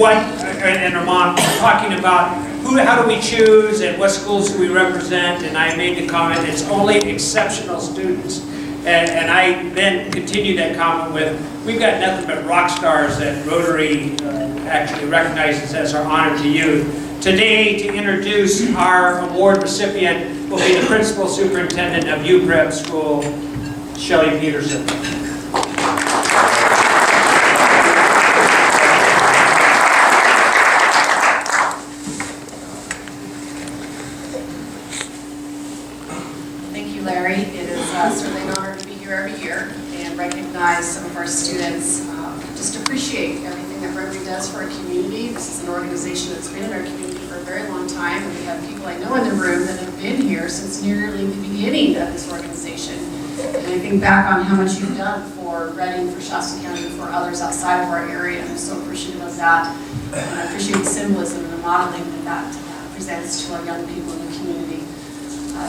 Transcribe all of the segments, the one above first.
what, and her mom, talking about how do we choose and what schools do we represent, and I made the comment, it's only exceptional students. And I then continued that comment with, we've got nothing but rock stars that Rotary actually recognizes as our honor to youth. Today, to introduce our award recipient will be the Principal Superintendent of UPrep School, Shelley Peterson. Thank you, Larry. It is certainly an honor to be here every year and recognize some of our students. Just appreciate everything that Rotary does for our community. This is an organization that's been in our community for a very long time, and we have people I know in the room that have been here since nearly the beginning of this organization. And I think back on how much you've done for Reading, for Shasta County, and for others outside of our area, and I'm so appreciative of that. And I appreciate the symbolism and the modeling that presents to our young people in the community.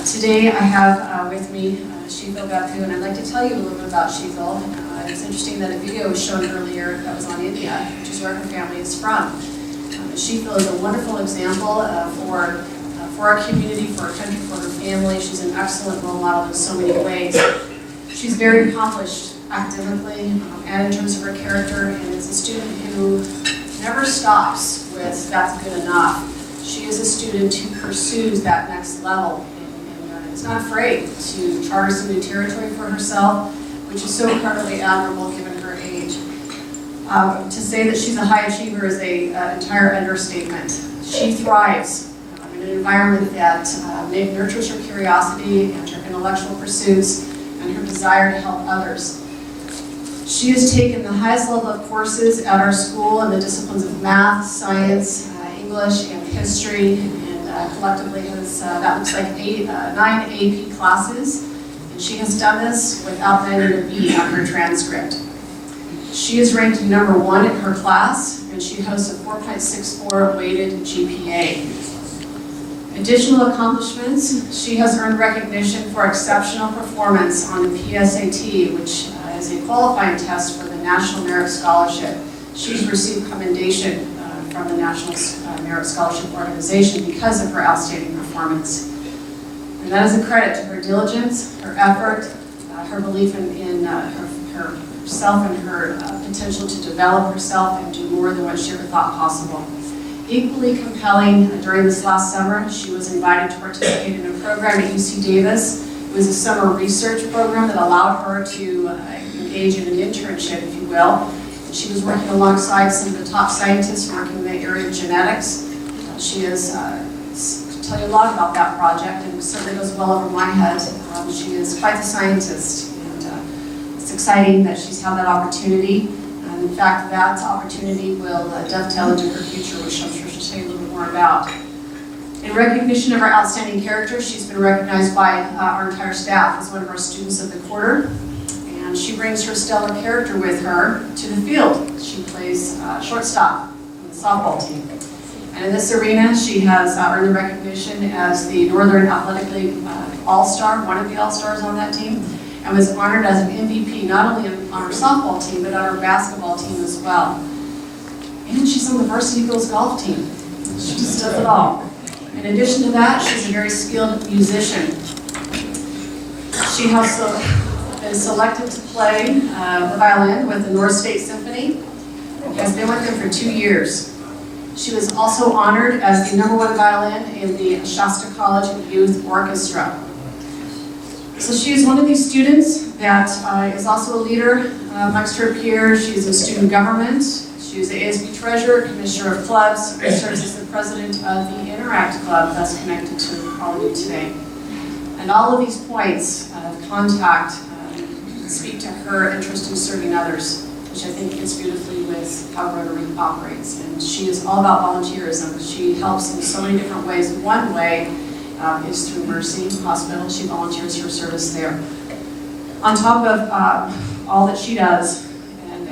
Today I have with me Shefil Gathu, and I'd like to tell you a little bit about Shefil. It's interesting that a video was shown earlier that was on India, which is where her family is from. Shefil is a wonderful example for our community, for our country, for her family. She's an excellent role model in so many ways. She's very accomplished academically and in terms of her character, and is a student who never stops with that's good enough. She is a student who pursues that next level and is not afraid to charter some new territory for herself, which is so incredibly admirable given her age. To say that she's a high achiever is an entire understatement. She thrives in an environment that nurtures her curiosity and her intellectual pursuits and her desire to help others. She has taken the highest level of courses at our school in the disciplines of math, science, English, and history, and collectively has, that looks like 9 AP classes. And she has done this without landing a B on her transcript. She is ranked number 1 in her class, and she hosts a 4.64 weighted GPA. Additional accomplishments, she has earned recognition for exceptional performance on the PSAT, which is a qualifying test for the National Merit Scholarship. She's received commendation from the National Merit Scholarship Organization because of her outstanding performance. And that is a credit to her diligence, her effort, her belief in herself and her potential to develop herself and do more than what she ever thought possible. Equally compelling, during this last summer, she was invited to participate in a program at UC Davis. It was a summer research program that allowed her to engage in an internship, if you will. She was working alongside some of the top scientists working in the area of genetics. She is, to tell you a lot about that project, and it certainly goes well over my head. She is quite the scientist, and it's exciting that she's had that opportunity. And in fact, that opportunity will dovetail into her future, which I'm sure she'll tell you a little bit more about. In recognition of her outstanding character, she's been recognized by our entire staff as one of our students of the quarter. And she brings her stellar character with her to the field. She plays shortstop on the softball team. And in this arena, she has earned the recognition as the Northern Athletic League All-Star, one of the All-Stars on that team, and was honored as an MVP not only on her softball team, but on her basketball team as well. And she's on the Varsity Eagles golf team. She just does it all. In addition to that, she's a very skilled musician. She also been selected to play the violin with the North State Symphony. Has been with them for 2 years. She was also honored as the #1 violin in the Shasta College Youth Orchestra. So she is one of these students that is also a leader amongst her peers. She's in student government. She's the ASB treasurer, commissioner of clubs, and serves as the president of the Interact Club that's connected to all of you today. And all of these points of contact speak to her interest in serving others, which I think fits beautifully with how Rotary operates. And she is all about volunteerism. She helps in so many different ways. One way is through Mercy Hospital. She volunteers her service there. On top of all that she does, and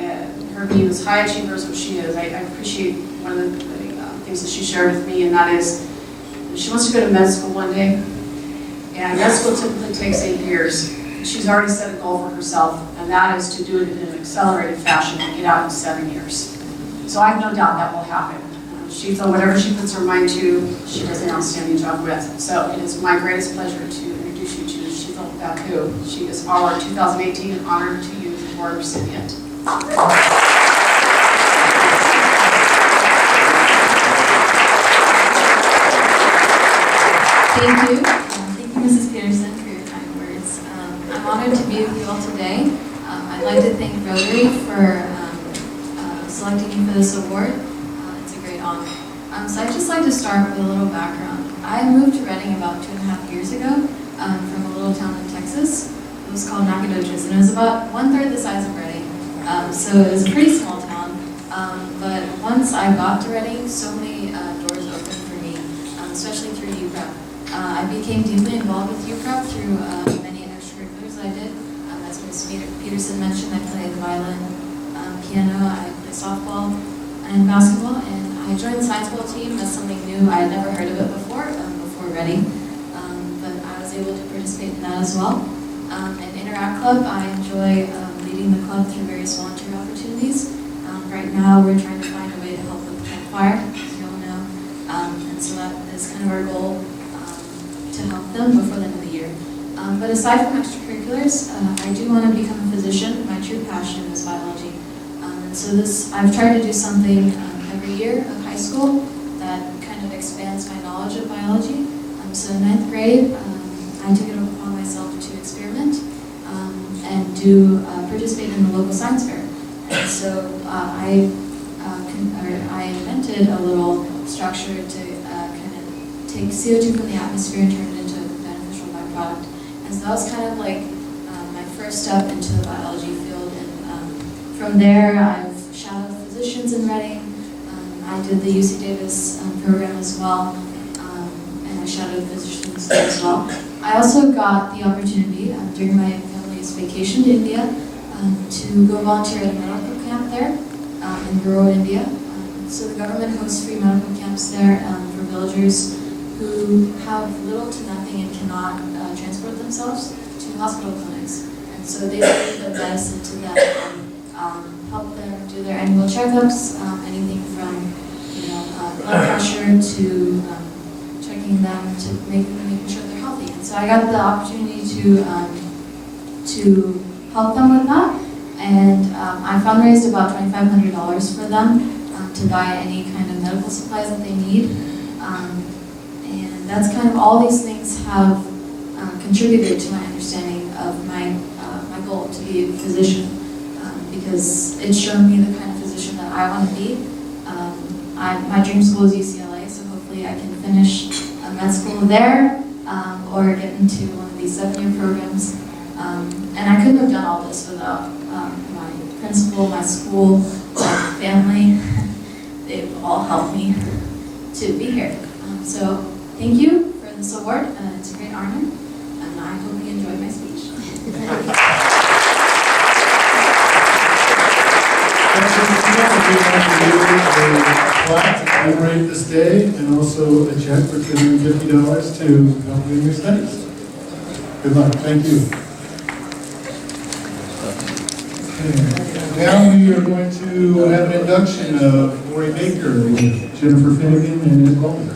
her being as high achiever as what she is, I appreciate one of the things that she shared with me, and that is she wants to go to med school one day. And med school typically takes 8 years. She's already set a goal for herself, and that is to do it in an accelerated fashion and get out in 7 years. So I have no doubt that will happen. Whatever she puts her mind to, she does an outstanding job with. So it is my greatest pleasure to introduce you to Sheila Baku. She is our 2018 Honor to Youth Award recipient. Thank you. Thank you, Mrs. Peterson, for your kind words. I'm honored to be with you all today. I'd like to thank Rotary for selecting me for this award. It's a great honor. So I'd just like to start with a little background. I moved to Reading about 2.5 years ago from a little town in Texas. It was called Nacogdoches, and it was about 1/3 the size of Reading. So it was a pretty small town. But once I got to Reading, so many doors opened for me, especially through UPrep. I became deeply involved with UPrep through many extracurriculars I did. As Ms. Peterson mentioned, I played violin, piano, I play softball and basketball, and I joined the science ball team as something new. I had never heard of it before Reading, but I was able to participate in that as well. And Interact Club, I enjoy leading the club through various volunteer opportunities. Right now, we're trying to find a way to help with the campfire, as you all know, and so that is kind of our goal to help them before the end of the year. But aside from extracurriculars, I do want to become a physician. My true passion is biology. And so I've tried to do something every year of high school that kind of expands my knowledge of biology. So in 9th grade, I took it upon myself to experiment and participate in the local science fair. And so I invented a little structure to kind of take CO2 from the atmosphere and turn it into a beneficial byproduct. And so that was kind of like my first step into the biology field. And from there, I've shadowed physicians in Reading. I did the UC Davis program as well, and I shadowed physicians there as well. I also got the opportunity during my family's vacation to India to go volunteer at a medical camp there in rural India. So the government hosts free medical camps there for villagers who have little to nothing and cannot transport themselves to hospital clinics. And so they bring the medicine to them and help them do their annual checkups, anything from blood pressure to checking them to making sure they're healthy. And so I got the opportunity to help them with that, and I fundraised about $2,500 for them to buy any kind of medical supplies that they need. And that's kind of all these things have contributed to my understanding of my goal to be a physician, because it's shown me the kind of physician that I want to be. My dream school is UCLA, so hopefully I can finish med school there or get into one of these 7-year programs. And I couldn't have done all this without my principal, my school, my family. They've all helped me to be here. So thank you for this award. It's a great honor, and I hope you enjoyed my speech. Plaque to commemorate this day, and also a check for $250 to help in your studies. Good luck. Thank you. Okay. Now we are going to have an induction of Lori Baker with Jennifer Finnegan and Ed Bowman.